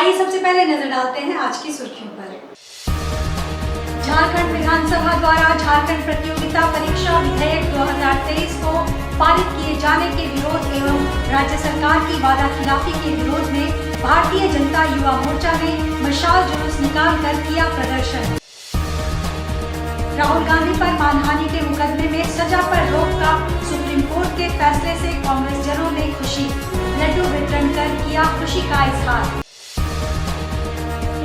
आइए सबसे पहले नजर डालते हैं आज की सुर्खियों पर। झारखंड विधानसभा द्वारा झारखंड प्रतियोगिता परीक्षा विधेयक 2023 को पारित किए जाने के विरोध एवं राज्य सरकार की वादाखिलाफी के विरोध में भारतीय जनता युवा मोर्चा ने मशाल जुलूस निकालकर किया प्रदर्शन। राहुल गांधी पर मानहानि के मुकदमे में सजा पर रोक का सुप्रीम कोर्ट के फैसले से कांग्रेस जनों ने खुशी, लड्डू वितरण कर किया खुशी का इजहार।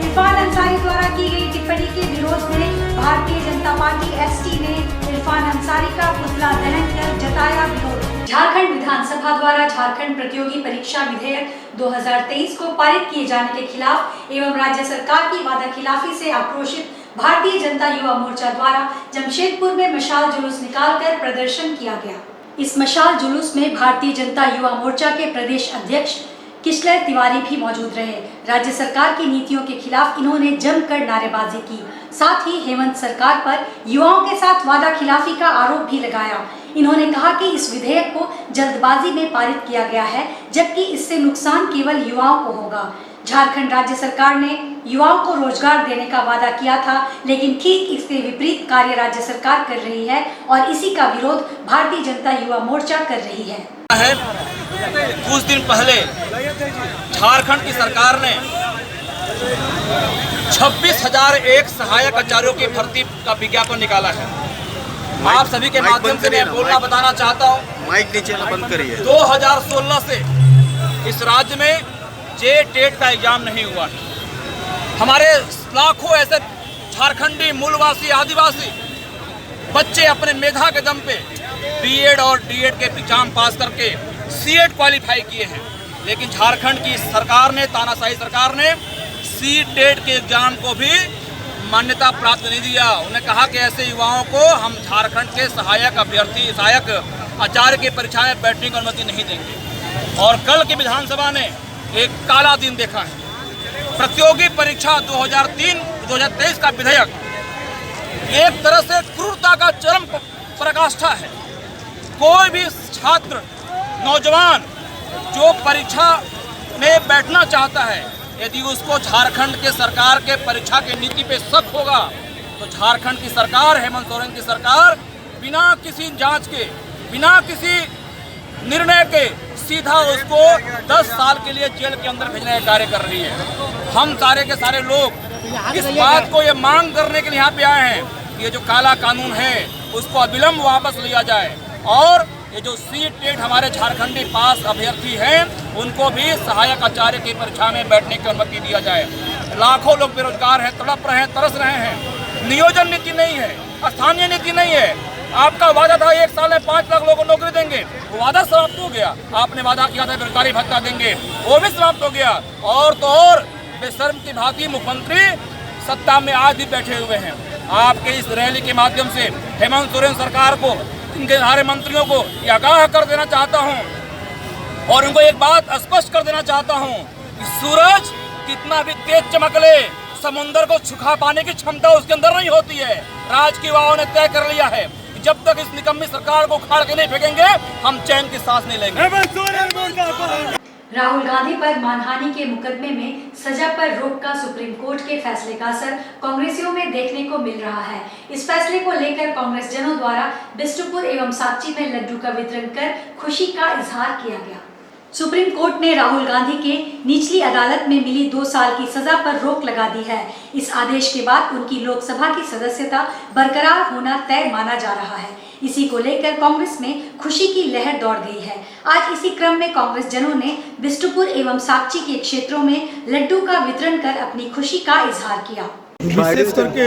इरफान अंसारी द्वारा की गई टिप्पणी के विरोध में भारतीय जनता पार्टी एसटी ने इरफान अंसारी का पुतला दहन कर जताया विरोध। झारखंड विधानसभा द्वारा झारखंड प्रतियोगी परीक्षा विधेयक 2023 को पारित किए जाने के खिलाफ एवं राज्य सरकार की वादाखिलाफी से आक्रोशित भारतीय जनता युवा मोर्चा द्वारा जमशेदपुर में मशाल जुलूस निकालकर प्रदर्शन किया गया। इस मशाल जुलूस में भारतीय जनता युवा मोर्चा के प्रदेश अध्यक्ष किशलय तिवारी भी मौजूद रहे। राज्य सरकार की नीतियों के खिलाफ इन्होंने जमकर नारेबाजी की। साथ ही हेमंत सरकार पर युवाओं के साथ वादाखिलाफी का आरोप भी लगाया। इन्होंने कहा कि इस विधेयक को जल्दबाजी में पारित किया गया है, जबकि इससे नुकसान केवल युवाओं को होगा। झारखंड राज्य सरकार ने युवाओं को रोजगार देने का वादा किया था, लेकिन ठीक इसके विपरीत कार्य राज्य सरकार कर रही है और इसी का विरोध भारतीय जनता युवा मोर्चा कर रही है। कुछ दिन पहले झारखंड की सरकार ने 26,001 सहायक आचार्यों की भर्ती का विज्ञापन निकाला है। आप सभी के माध्यम से मैं बोलना बताना चाहता हूँ, माइक नीचे बंद करिए। 2016 से इस राज्य में टेट का एग्जाम नहीं हुआ है। हमारे लाखों ऐसे झारखंडी मूलवासी आदिवासी बच्चे अपने मेधा के दम पे बीएड और डीएड के एग्जाम पास करके सीएट क्वालिफाई किए हैं, लेकिन झारखंड की सरकार ने, तानाशाही सरकार ने सीटेट के एग्जाम को भी मान्यता प्राप्त नहीं दिया। उन्हें कहा कि ऐसे युवाओं को हम झारखंड के सहायक आचार्य की परीक्षा में बैठने की अनुमति नहीं देंगे। और कल की विधानसभा ने एक काला दिन देखा है। प्रतियोगी परीक्षा 2023 का विधेयक एक तरह से क्रूरता का चरम पराकाष्ठा है। कोई भी छात्र, नौजवान जो परीक्षा में बैठना चाहता है, यदि उसको झारखंड के सरकार के परीक्षा की नीति पे शक होगा तो झारखंड की सरकार, हेमंत सोरेन की सरकार बिना किसी जांच के, बिना किसी निर्णय के सीधा उसको 10 साल के लिए जेल के अंदर भेजने का कार्य कर रही है। हम सारे के सारे लोग इस बात को ये मांग करने के लिए यहाँ पे आए हैं कि ये जो काला कानून है उसको अविलंब वापस लिया जाए और ये जो सीटेट हमारे झारखंडी पास अभ्यर्थी हैं उनको भी सहायक आचार्य की परीक्षा में बैठने की अनुमति दिया जाए। लाखों लोग बेरोजगार हैं, तड़प रहे हैं, तरस रहे हैं। नियोजन नीति नहीं है, स्थानीय नीति नहीं है। आपका वादा था 1 साल में 5 लाख लोगों को नौकरी देंगे, वो वादा समाप्त हो गया। आपने वादा किया था बेरोजगारी भत्ता देंगे, वो भी समाप्त हो गया। और तो और बेशर्म की भांति मुख्यमंत्री सत्ता में आज भी बैठे हुए हैं। आपके इस रैली के माध्यम से हेमंत सोरेन सरकार को, इनके सारे मंत्रियों को यह आगाह कर देना चाहता हूं और उनको एक बात स्पष्ट कर देना चाहता हूं कि सूरज कितना भी तेज चमक ले, समुद्र को सुखा पाने की क्षमता उसके अंदर नहीं होती है। राज्य की युवाओं ने तय कर लिया है, जब तक इस निकम्मी सरकार को उखाड़ के नहीं फेंकेंगे हम चैन की सांस नहीं लेंगे। राहुल गांधी पर मानहानि के मुकदमे में सजा पर रोक का सुप्रीम कोर्ट के फैसले का असर कांग्रेसियों में देखने को मिल रहा है। इस फैसले को लेकर कांग्रेस जनों द्वारा बिष्टुपुर एवं साकची में लड्डू का वितरण कर खुशी का इजहार किया गया। सुप्रीम कोर्ट ने राहुल गांधी के निचली अदालत में मिली 2 साल की सजा पर रोक लगा दी है। इस आदेश के बाद उनकी लोकसभा की सदस्यता बरकरार होना तय माना जा रहा है। इसी को लेकर कांग्रेस में खुशी की लहर दौड़ गई है। आज इसी क्रम में कांग्रेस जनों ने बिष्टुपुर एवं साकची के क्षेत्रों में लड्डू का वितरण कर अपनी खुशी का इजहार किया। विशेष करके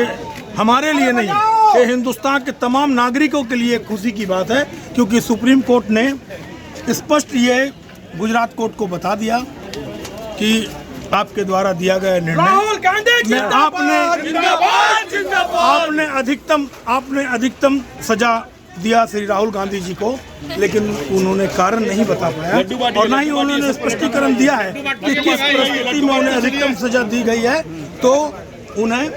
हमारे लिए नहीं, ये हिंदुस्तान के तमाम नागरिकों के लिए खुशी की बात है, क्योंकि सुप्रीम कोर्ट ने स्पष्ट ये गुजरात कोर्ट को बता दिया कि आपके द्वारा दिया गया निर्णय में आपने अधिकतम सजा दिया श्री राहुल गांधी जी को, लेकिन उन्होंने कारण नहीं बता पाया और ना ही उन्होंने स्पष्टीकरण दिया है कि किस परिस्थिति में उन्हें अधिकतम सजा दी गई है। तो उन्हें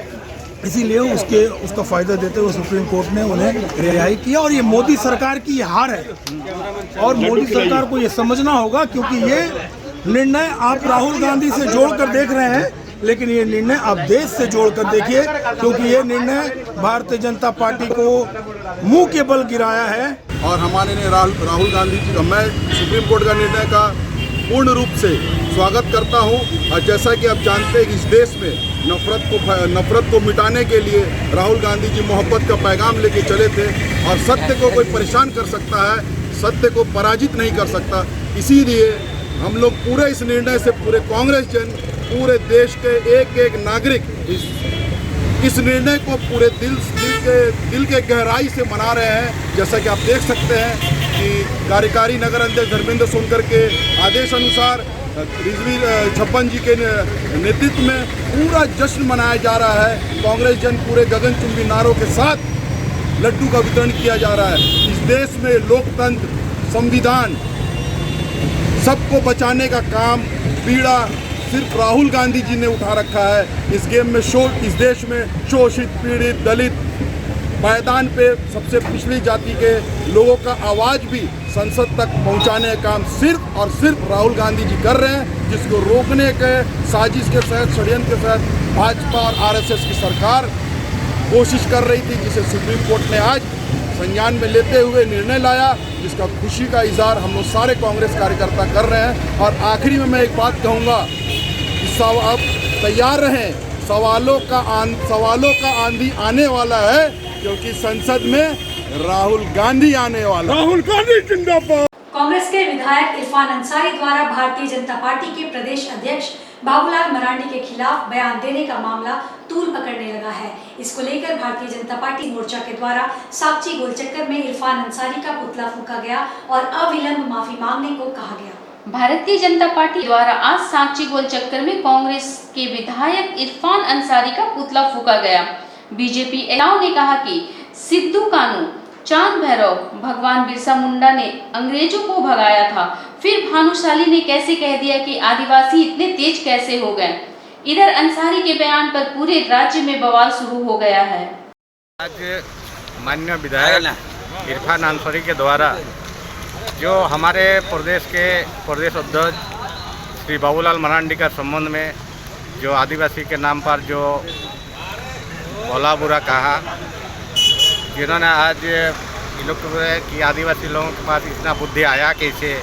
इसीलिए उसका फायदा देते हुए सुप्रीम कोर्ट ने उन्हें रिहाई किया और ये मोदी सरकार की हार है और मोदी सरकार को ये समझना होगा, क्योंकि ये निर्णय आप राहुल गांधी से जोड़कर देख रहे हैं, लेकिन ये निर्णय आप देश से जोड़कर देखिए, क्योंकि ये निर्णय भारतीय जनता पार्टी को मुंह के बल गिराया है। और हमारे ने राहुल गांधी जी का, मैं सुप्रीम कोर्ट का निर्णय का पूर्ण रूप से स्वागत करता हूं। और जैसा कि आप जानते हैं कि इस देश में नफरत को मिटाने के लिए राहुल गांधी जी मोहब्बत का पैगाम लेके चले थे, और सत्य को कोई परेशान कर सकता है, सत्य को पराजित नहीं कर सकता। इसीलिए हम लोग पूरे इस निर्णय से, पूरे कांग्रेस जन, पूरे देश के एक एक नागरिक इस निर्णय को पूरे दिल के गहराई से मना रहे हैं। जैसा कि आप देख सकते हैं कि कार्यकारी नगर अध्यक्ष धर्मेंद्र सोनकर के आदेश अनुसार रिजवी छप्पन जी के नेतृत्व में पूरा जश्न मनाया जा रहा है। कांग्रेस जन पूरे गगनचुंबी नारों के साथ लड्डू का वितरण किया जा रहा है। इस देश में लोकतंत्र, संविधान, सबको बचाने का काम, पीड़ा सिर्फ राहुल गांधी जी ने उठा रखा है। इस देश में शोषित, पीड़ित, दलित, मैदान पे सबसे पिछड़ी जाति के लोगों का आवाज़ भी संसद तक पहुंचाने का काम सिर्फ और सिर्फ राहुल गांधी जी कर रहे हैं, जिसको रोकने के साजिश के तहत, षड्यंत्र के तहत भाजपा और आरएसएस की सरकार कोशिश कर रही थी, जिसे सुप्रीम कोर्ट ने आज संज्ञान में लेते हुए निर्णय लाया, जिसका खुशी का इजहार हम लोग सारे कांग्रेस कार्यकर्ता कर रहे हैं। और आखिरी में मैं एक बात कहूँगा कि अब तैयार रहें, सवालों का आंधी आने वाला है, क्योंकि संसद में राहुल गांधी आने वाला। राहुल गांधी जिंदाबाद। कांग्रेस के विधायक इरफान अंसारी द्वारा भारतीय जनता पार्टी के प्रदेश अध्यक्ष बाबूलाल मरांडी के खिलाफ बयान देने का मामला तूल पकड़ने लगा है। इसको लेकर भारतीय जनता पार्टी मोर्चा के द्वारा साकची गोलचक्कर में इरफान अंसारी का पुतला फूंका गया और अविलंब माफी मांगने को कहा गया। भारतीय जनता पार्टी द्वारा आज साकची गोलचक्कर में कांग्रेस के विधायक इरफान अंसारी का पुतला फूंका गया। बीजेपी नेताओं ने कहा कि सिद्धू कानू, चांद भैरव, भगवान बिरसा मुंडा ने अंग्रेजों को भगाया था, फिर भानुशाली ने कैसे कह दिया कि आदिवासी इतने तेज कैसे हो गए। इधर अंसारी के बयान पर पूरे राज्य में बवाल शुरू हो गया है। आज माननीय विधायक इरफान अंसारी के द्वारा जो हमारे प्रदेश अध्यक्ष श्री बाबूलाल मरांडी का संबंध में जो आदिवासी के नाम पर जो भला बुरा कहा, जिन्होंने आज ये लोग कि आदिवासी लोगों के पास इतना बुद्धि आया कैसे,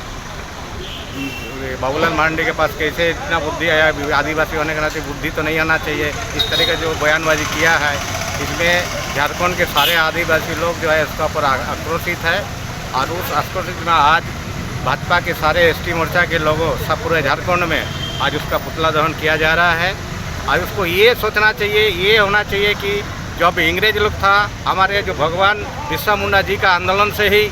बाबूलाल मरांडी के पास कैसे इतना बुद्धि आया, आदिवासी होने के नाते बुद्धि तो नहीं आना चाहिए, इस तरह का जो बयानबाजी किया है, इसमें झारखंड के सारे आदिवासी लोग जो है इसका ऊपर आक्रोशित है। और उस आक्रोशित में आज भाजपा के सारे एसटी मोर्चा के लोगों सब पूरे झारखंड में आज उसका पुतला दहन किया जा रहा है। और उसको ये सोचना चाहिए, ये होना चाहिए कि जब अंग्रेज लोग था, हमारे जो भगवान बिरसा मुंडा जी का आंदोलन से ही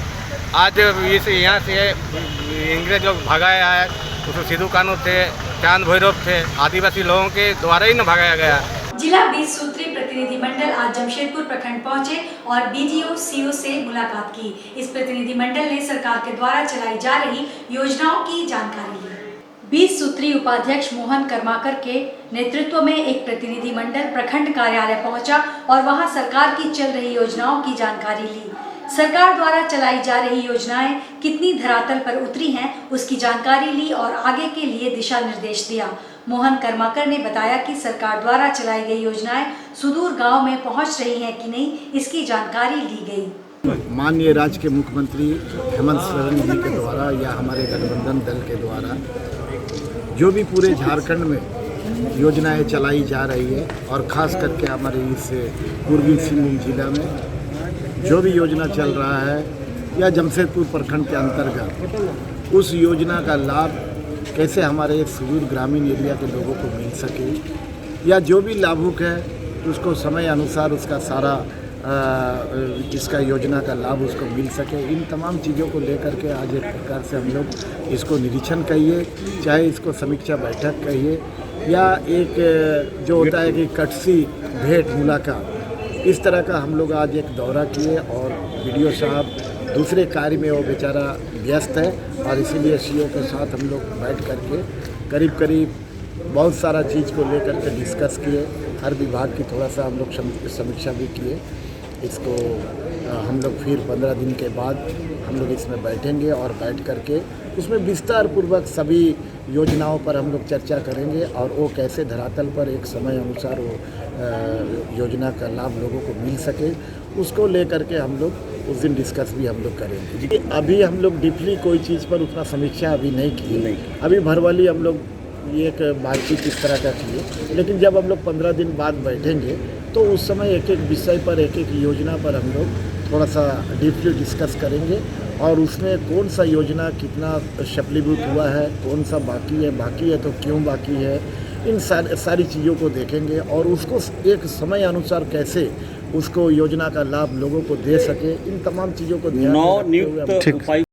आज इस यहाँ से अंग्रेज लोग भगाया है। उसमें सिद्धू कानू थे, चांद भैरव थे, आदिवासी लोगों के द्वारा ही न भगाया गया। जिला 20 सूत्रीय प्रतिनिधि मंडल आज जमशेदपुर प्रखंड पहुंचे और बीडीओ सीओ से मुलाकात की। इस प्रतिनिधि मंडल ने सरकार के द्वारा चलाई जा रही योजनाओं की जानकारी ली। 20 सूत्रीय उपाध्यक्ष मोहन कर्माकर के नेतृत्व में एक प्रतिनिधि मंडल प्रखंड कार्यालय पहुंचा और वहां सरकार की चल रही योजनाओं की जानकारी ली। सरकार द्वारा चलाई जा रही योजनाएं कितनी धरातल पर उतरी हैं, उसकी जानकारी ली और आगे के लिए दिशा निर्देश दिया। मोहन कर्माकर ने बताया कि सरकार द्वारा चलाई गई योजनाएं सुदूर गांव में पहुंच रही हैं कि नहीं, इसकी जानकारी ली गई। माननीय राज्य के मुख्यमंत्री हेमंत सोरेन जी के द्वारा या हमारे गठबंधन दल के द्वारा जो भी पूरे झारखंड में योजनाएं चलाई जा रही है और ख़ास करके हमारे इस पूर्वी सिंहभूम जिला में जो भी योजना चल रहा है या जमशेदपुर प्रखंड के अंतर्गत उस योजना का लाभ कैसे हमारे सुदूर ग्रामीण एरिया के लोगों को मिल सके या जो भी लाभुक है उसको समय अनुसार उसका सारा इसका योजना का लाभ उसको मिल सके, इन तमाम चीज़ों को लेकर के आज एक प्रकार से हम लोग इसको निरीक्षण कहिए, चाहे इसको समीक्षा बैठक कहिए या एक जो होता है कि कटसी भेंट मुलाकात, इस तरह का हम लोग आज एक दौरा किए। और बीडीओ साहब दूसरे कार्य में वो बेचारा व्यस्त है और इसीलिए सीओ के साथ हम लोग बैठ करके करीब बहुत सारा चीज़ को लेकर के डिस्कस किए। हर विभाग की थोड़ा सा हम लोग समीक्षा भी किए। इसको हम लोग फिर 15 दिन के बाद हम लोग इसमें बैठेंगे और बैठ करके उसमें विस्तार पूर्वक सभी योजनाओं पर हम लोग चर्चा करेंगे और वो कैसे धरातल पर एक समय अनुसार वो योजना का लाभ लोगों को मिल सके, उसको लेकर के हम लोग उस दिन डिस्कस भी हम लोग करेंगे। अभी हम लोग डीपली कोई चीज़ पर उतना समीक्षा अभी नहीं की, अभी भरवाली हम लोग ये एक बातचीत इस तरह का किए, लेकिन जब हम लोग 15 दिन बाद बैठेंगे तो उस समय एक एक विषय पर, एक एक योजना पर हम लोग थोड़ा सा डीपली डिस्कस करेंगे और उसमें कौन सा योजना कितना सफलीभूत हुआ है, कौन सा बाकी है तो क्यों बाकी है, इन सारी चीज़ों को देखेंगे और उसको एक समय अनुसार कैसे उसको योजना का लाभ लोगों को दे सके, इन तमाम चीज़ों को ध्यान में रखते हुए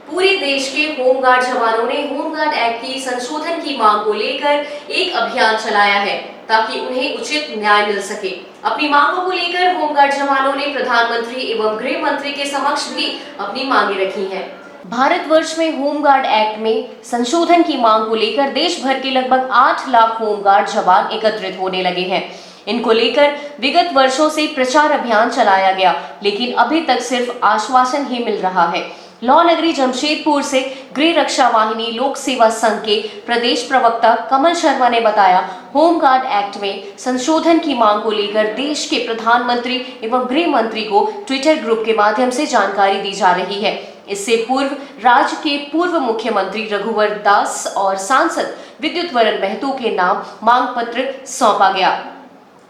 पूरे देश के होमगार्ड जवानों ने होमगार्ड एक्ट की संशोधन की मांग को लेकर एक अभियान चलाया है ताकि उन्हें उचित न्याय मिल सके। अपनी मांगों को लेकर होमगार्ड जवानों ने प्रधानमंत्री एवं गृह मंत्री के समक्ष भी अपनी मांगे रखी हैं। भारतवर्ष में होमगार्ड एक्ट में संशोधन की मांग को लेकर देश भर के लगभग 8 लाख होमगार्ड जवान एकत्रित होने लगे हैं। इनको लेकर विगत वर्षों से प्रचार अभियान चलाया गया, लेकिन अभी तक सिर्फ आश्वासन ही मिल रहा है। लॉ नगरी जमशेदपुर से गृह रक्षा वाहिनी लोक सेवा संघ के प्रदेश प्रवक्ता कमल शर्मा ने बताया, होमगार्ड एक्ट में संशोधन की मांग को लेकर देश के प्रधानमंत्री एवं गृह मंत्री को ट्विटर ग्रुप के माध्यम से जानकारी दी जा रही है। इससे पूर्व राज्य के पूर्व मुख्यमंत्री रघुवर दास और सांसद विद्युत वरण महतो के नाम मांग पत्र सौंपा गया।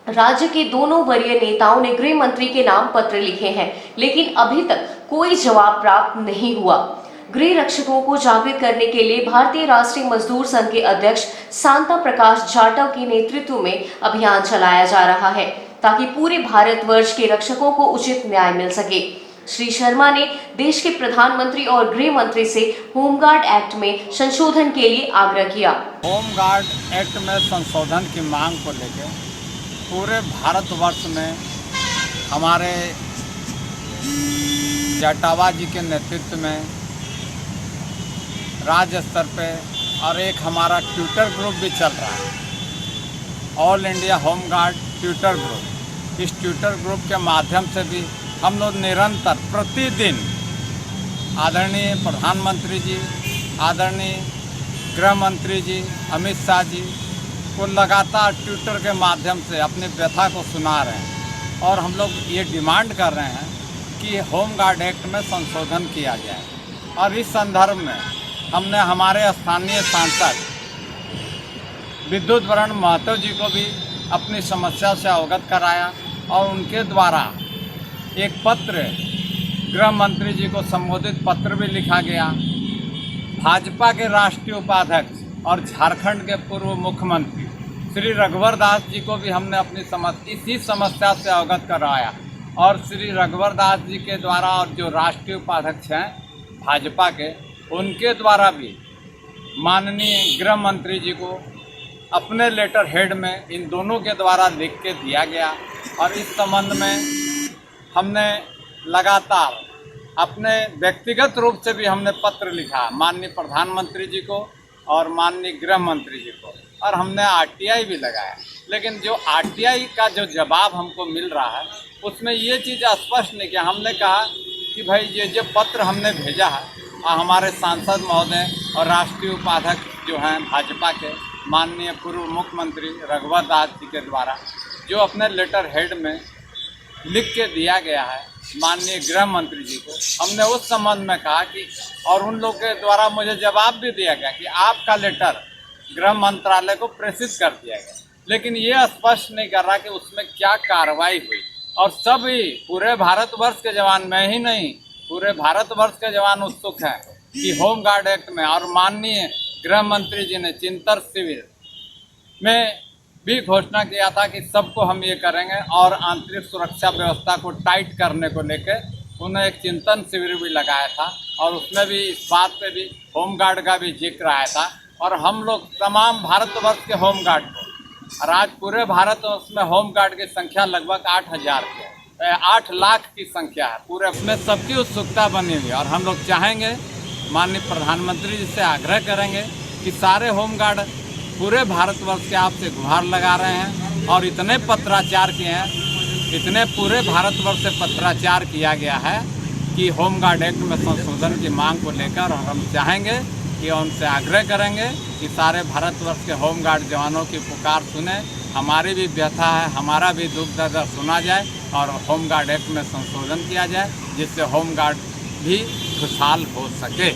राज्य के दोनों वरीय नेताओं ने गृह मंत्री के नाम पत्र लिखे हैं, लेकिन अभी तक कोई जवाब प्राप्त नहीं हुआ। गृह रक्षकों को जागृत करने के लिए भारतीय राष्ट्रीय मजदूर संघ के अध्यक्ष शांता प्रकाश जाटव के नेतृत्व में अभियान चलाया जा रहा है ताकि पूरे भारतवर्ष के रक्षकों को उचित न्याय मिल सके। श्री शर्मा ने देश के प्रधानमंत्री और गृह मंत्री से होमगार्ड एक्ट में संशोधन के लिए आग्रह किया। होमगार्ड एक्ट में संशोधन की मांग को लेकर पूरे भारतवर्ष में हमारे जाटावा जी के नेतृत्व में राज्य स्तर पे और एक हमारा ट्विटर ग्रुप भी चल रहा है, all India home guard Twitter group. इस ट्विटर ग्रुप के माध्यम से भी हम लोग निरंतर प्रतिदिन आदरणीय प्रधानमंत्री जी, आदरणीय गृह मंत्री जी अमित शाह जी को लगातार ट्विटर के माध्यम से अपनी व्यथा को सुना रहे हैं और हम लोग ये डिमांड कर रहे हैं कि होमगार्ड एक्ट में संशोधन किया जाए। और इस संदर्भ में हमने हमारे स्थानीय सांसद विद्युत वरण महतो जी को भी अपनी समस्या से अवगत कराया और उनके द्वारा एक पत्र गृह मंत्री जी को संबोधित पत्र भी लिखा गया। भाजपा के राष्ट्रीय उपाध्यक्ष और झारखंड के पूर्व मुख्यमंत्री श्री रघुवर दास जी को भी हमने अपनी इसी समस्या से अवगत कराया और श्री रघुवर दास जी के द्वारा और जो राष्ट्रीय उपाध्यक्ष हैं भाजपा के, उनके द्वारा भी माननीय गृह मंत्री जी को अपने लेटर हेड में इन दोनों के द्वारा लिख के दिया गया। और इस संबंध में हमने लगातार अपने व्यक्तिगत रूप से भी हमने पत्र लिखा माननीय प्रधानमंत्री जी को और माननीय गृह मंत्री जी को, और हमने आरटीआई भी लगाया। लेकिन जो आरटीआई का जो जवाब हमको मिल रहा है उसमें ये चीज़ स्पष्ट नहीं किया। हमने कहा कि भाई ये जो पत्र हमने भेजा है और हमारे सांसद महोदय और राष्ट्रीय उपाध्यक्ष जो हैं भाजपा के माननीय पूर्व मुख्यमंत्री रघुवर दास जी के द्वारा जो अपने लेटर हेड में लिख के दिया गया है माननीय गृह मंत्री जी को, हमने उस संबंध में कहा कि और उन लोगों के द्वारा मुझे जवाब भी दिया गया कि आपका लेटर गृह मंत्रालय को प्रेषित कर दिया गया, लेकिन ये स्पष्ट नहीं कर रहा कि उसमें क्या कार्रवाई हुई। और सभी पूरे भारतवर्ष के जवान, मैं ही नहीं पूरे भारतवर्ष के जवान उत्सुक हैं कि होमगार्ड एक्ट में, और माननीय गृह मंत्री जी ने चिंतन शिविर में भी घोषणा किया था कि सबको हम ये करेंगे और आंतरिक सुरक्षा व्यवस्था को टाइट करने को लेकर उन्हें एक चिंतन शिविर भी लगाया था और उसमें भी इस बात पे भी होमगार्ड का भी जिक्र आया था। और हम लोग तमाम भारतवर्ष के होमगार्ड को, और आज पूरे भारतवर्ष में होमगार्ड की संख्या लगभग 8 लाख की संख्या है पूरे, उसमें सबकी उत्सुकता बनी हुई है। और हम लोग चाहेंगे, माननीय प्रधानमंत्री जी से आग्रह करेंगे कि सारे होमगार्ड पूरे भारतवर्ष के आपसे गुहार लगा रहे हैं और इतने पत्राचार किए हैं, इतने पूरे भारतवर्ष से पत्राचार किया गया है कि होमगार्ड एक्ट में संशोधन की मांग को लेकर, और हम चाहेंगे कि उनसे आग्रह करेंगे कि सारे भारतवर्ष के होमगार्ड जवानों की पुकार सुने, हमारी भी व्यथा है, हमारा भी दुख दर्द सुना जाए और होमगार्ड एक्ट में संशोधन किया जाए जिससे होमगार्ड भी खुशहाल हो सके।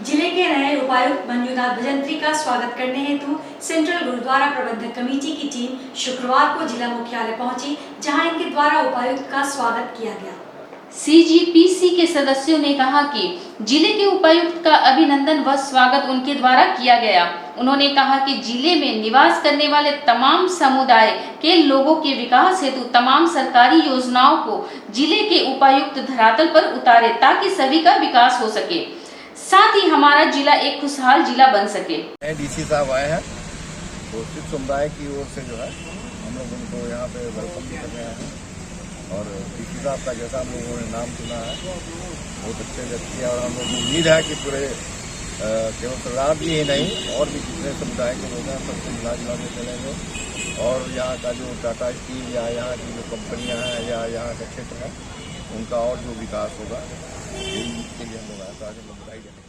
जिले के नए उपायुक्त मंजूनाथ भजंत्री का स्वागत करने हेतु सेंट्रल गुरुद्वारा प्रबंधक कमेटी की टीम शुक्रवार को जिला मुख्यालय पहुंची, जहां इनके द्वारा उपायुक्त का स्वागत किया गया। CGPC के सदस्यों ने कहा कि जिले के उपायुक्त का अभिनंदन व स्वागत उनके द्वारा किया गया। उन्होंने कहा कि जिले में निवास करने वाले तमाम समुदाय के लोगों के विकास हेतु तमाम सरकारी योजनाओं को जिले के उपायुक्त धरातल पर उतारे ताकि सभी का विकास हो सके, साथ ही हमारा जिला एक खुशहाल जिला बन सके। DC साहब आए हैं तो सिख समुदाय की ओर से जो है हम लोग उनको यहाँ पे वेलकम करने आए हैं और DC साहब का जैसा हम लोगों ने नाम सुना है बहुत अच्छे व्यक्ति है और हम लोग उम्मीद है कि पूरे केवल सरदार जी ही नहीं और भी जितने समुदाय के लोग हैं सबसे मिला जुला के चलेंगे और यहाँ का जो टाटा स्टील या यहाँ की जो कंपनियाँ हैं या यहाँ का क्षेत्र है उनका और जो विकास होगा इसके लिए हम लोग आए तो आगे लोग बताइए।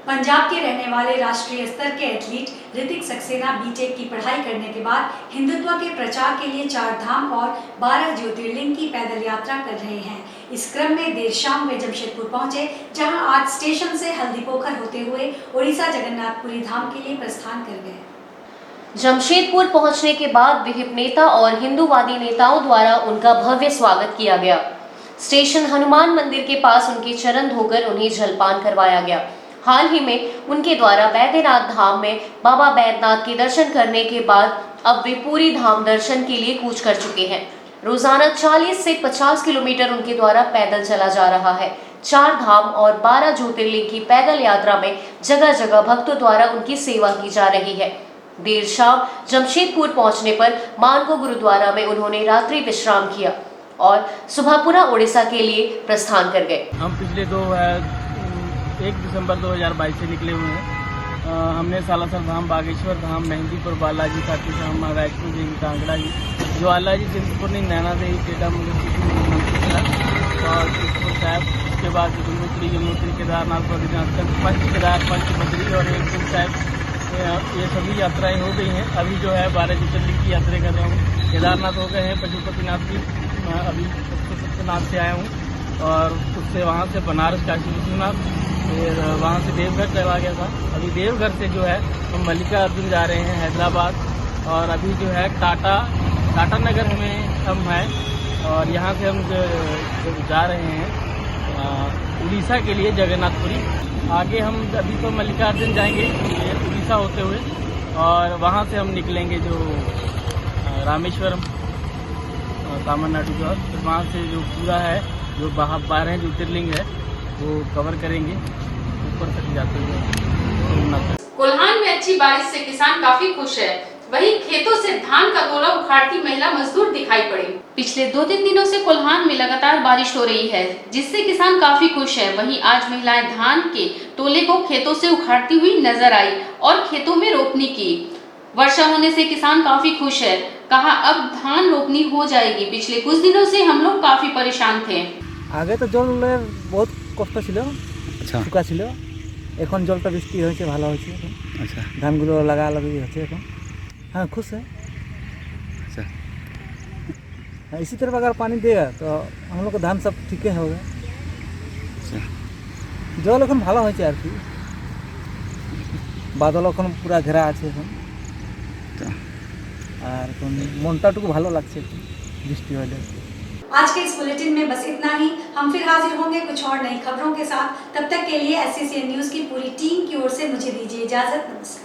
पंजाब के रहने वाले राष्ट्रीय स्तर के एथलीट ऋतिक सक्सेना बीटेक की पढ़ाई करने के बाद हिंदुत्व के प्रचार के लिए 4 धाम और 12 ज्योतिर्लिंग की पैदल यात्रा कर रहे हैं। इस क्रम में देर शाम वे जमशेदपुर पहुंचे, जहां आज स्टेशन से हल्दीपोखर होते हुए उड़ीसा जगन्नाथपुरी धाम के लिए प्रस्थान कर गए। जमशेदपुर पहुंचने के बाद विभिन्न नेता और हिंदूवादी नेताओं द्वारा उनका भव्य स्वागत किया गया। स्टेशन हनुमान मंदिर के पास उनके चरण धोकर उन्हें जलपान करवाया गया। हाल ही में उनके द्वारा बैद्यनाथ धाम में बाबा बैद्यनाथ के दर्शन करने के बाद अब वे पूरी धाम दर्शन के लिए कूच कर चुके हैं। रोजाना 40 से 50 किलोमीटर उनके द्वारा पैदल चला जा रहा है। 4 धाम और 12 ज्योतिर्लिंग की पैदल यात्रा में जगह जगह भक्तों द्वारा उनकी सेवा की जा रही है। देर शाम जमशेदपुर पहुंचने पर मानगो गुरुद्वारा में उन्होंने रात्रि विश्राम किया और सुबह पुनः उड़ीसा के लिए प्रस्थान कर गए। हम पिछले 1 दिसंबर 2022 से निकले हुए हैं। हमने सालासर धाम, बागेश्वर धाम, मेहंदीपुर, बालाजी, खाटू श्याम, रायपुर जी, कांगड़ा जी, ज्वाला जी, चिंतपूर्णी, नैना देवी, टेटा और चित्रपुर साहब, उसके बाद गंगोत्री, यमुनोत्री, केदारनाथ, बद्रीनाथ, पंचबद्री और एक दिन साहब, ये सभी यात्राएं हो गई हैं। अभी जो है 12 ज्योतिर्लिंग की यात्रा कर रहा हूँ। केदारनाथ हो गए हैं, पशुपतिनाथ की अभी सत्यनाथ से आया हूँ और उससे वहाँ से बनारस, काशी विश्वनाथ, फिर वहाँ से देवघर चला गया था। अभी देवघर से जो है हम मल्लिकार्जुन जा रहे हैं हैदराबाद और अभी जो है टाटा नगर हम हैं और यहाँ से हम जा रहे हैं उड़ीसा के लिए जगन्नाथपुरी। आगे हम अभी तो मल्लिकार्जुन जाएंगे उड़ीसा होते हुए और वहाँ से हम निकलेंगे जो रामेश्वरम तमिलनाडु का, फिर वहाँ से जो पूरा है जो 12 ज्योतिर्लिंग है वो कवर करेंगे ऊपर तक जाते हुए। कोल्हान में अच्छी बारिश से किसान काफी खुश है। वहीं खेतों से धान का तोला उखाड़ती महिला मजदूर दिखाई पड़ी। पिछले 2-3 दिनों से कोल्हान में लगातार बारिश हो रही है, जिससे किसान काफी खुश है। वहीं आज महिलाएं धान के तोले को खेतों से उखाड़ती हुई नजर आई और खेतों में रोपनी की। वर्षा होने से किसान काफी खुश है। कहा अब धान रोपनी हो जाएगी। पिछले कुछ दिनों से हम लोग काफी परेशान थे। आगे तो जल बहुत कष्ट छिलो, শুকা ছিল। এখন জলটা বৃষ্টি হয়েছে, ভালো হয়েছে। আচ্ছা, ধানগুলো লাগালাগি হচ্ছে এখন। हाँ, खुश है। अच्छा, इसी तरह अगर पानी देगा तो हम लोग का धान सब ठीक होगा। अच्छा, জল এখন ভালো হয়েছে আর কি। বাদল এখন পুরা ঘেরা আছে এখন। আর এখন মনটাটুকু ভালো লাগছে বৃষ্টি হলে। आज के इस बुलेटिन में बस इतना ही। हम फिर हाजिर होंगे कुछ और नई खबरों के साथ। तब तक के लिए SCCN न्यूज़ की पूरी टीम की ओर से मुझे दीजिए इजाजत। नमस्कार।